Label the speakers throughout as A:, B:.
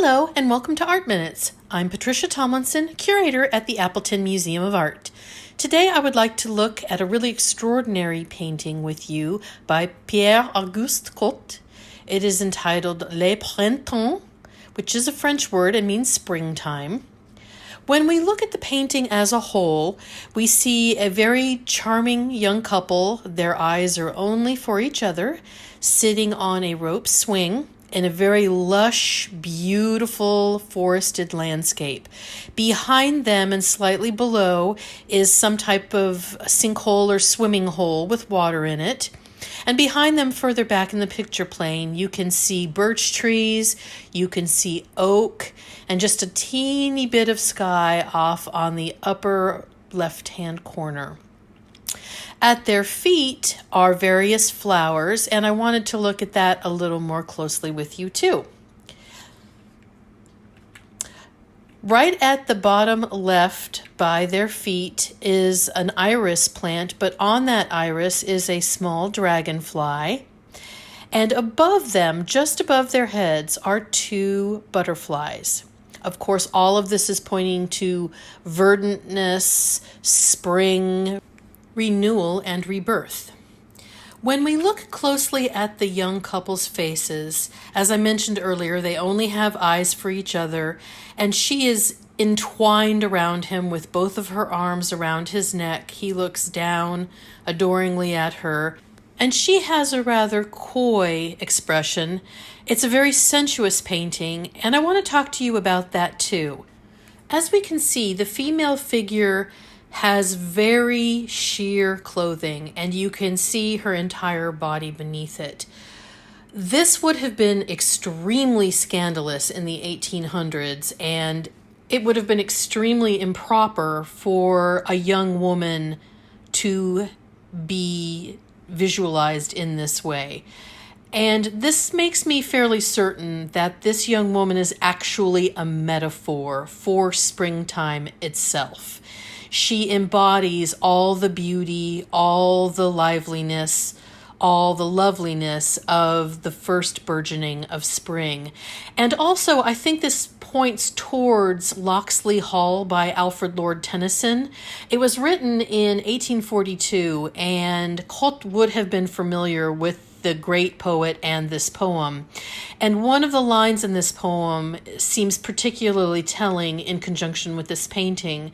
A: Hello and welcome to Art Minutes. I'm Patricia Tomlinson, curator at the Appleton Museum of Art. Today I would like to look at a really extraordinary painting with you by Pierre-Auguste Cot. It is entitled Le Printemps, which is a French word and means springtime. When we look at the painting as a whole, we see a very charming young couple. Their eyes are only for each other, sitting on a rope swing in a very lush, beautiful forested landscape. Behind them and slightly below is some type of sinkhole or swimming hole with water in it. And behind them, further back in the picture plane, you can see birch trees, you can see oak, and just a teeny bit of sky off on the upper left-hand corner. At their feet are various flowers, and I wanted to look at that a little more closely with you too. Right at the bottom left by their feet is an iris plant, but on that iris is a small dragonfly. And above them, just above their heads, are two butterflies. Of course, all of this is pointing to verdantness, spring, renewal, and rebirth. When we look closely at the young couple's faces, as I mentioned earlier, they only have eyes for each other, and she is entwined around him with both of her arms around his neck. He looks down adoringly at her, and she has a rather coy expression. It's a very sensuous painting, and I want to talk to you about that too. As we can see, the female figure has very sheer clothing, and you can see her entire body beneath it. This would have been extremely scandalous in the 1800s, and it would have been extremely improper for a young woman to be visualized in this way. And this makes me fairly certain that this young woman is actually a metaphor for springtime itself. She embodies all the beauty, all the liveliness, all the loveliness of the first burgeoning of spring. And also, I think this points towards Locksley Hall by Alfred Lord Tennyson. It was written in 1842, and Cot would have been familiar with the great poet and this poem. And one of the lines in this poem seems particularly telling in conjunction with this painting.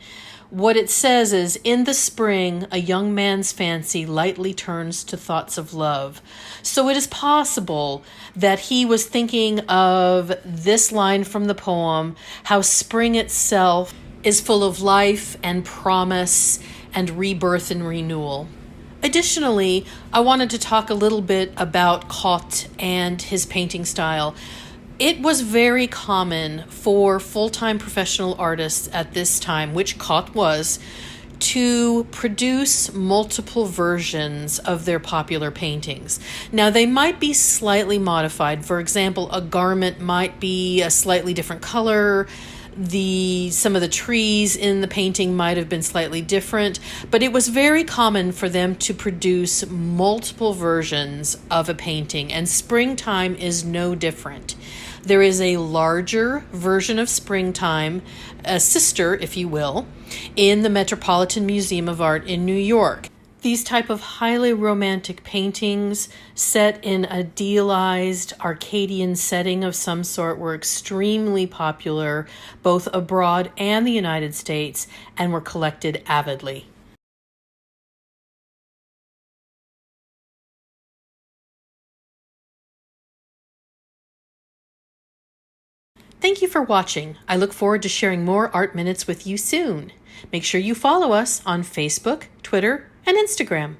A: What it says is, "In the spring, a young man's fancy lightly turns to thoughts of love." So it is possible that he was thinking of this line from the poem, how spring itself is full of life and promise and rebirth and renewal. Additionally, I wanted to talk a little bit about Cot and his painting style. It was very common for full-time professional artists at this time, which Cot was, to produce multiple versions of their popular paintings. Now, they might be slightly modified. For example, a garment might be a slightly different color. Some of the trees in the painting might have been slightly different, but it was very common for them to produce multiple versions of a painting, and springtime is no different. There is a larger version of springtime, a sister, if you will, in the Metropolitan Museum of Art in New York. These type of highly romantic paintings set in a idealized Arcadian setting of some sort were extremely popular both abroad and the United States, and were collected avidly. Thank you for watching. I look forward to sharing more Art Minutes with you soon. Make sure you follow us on Facebook, Twitter, and Instagram.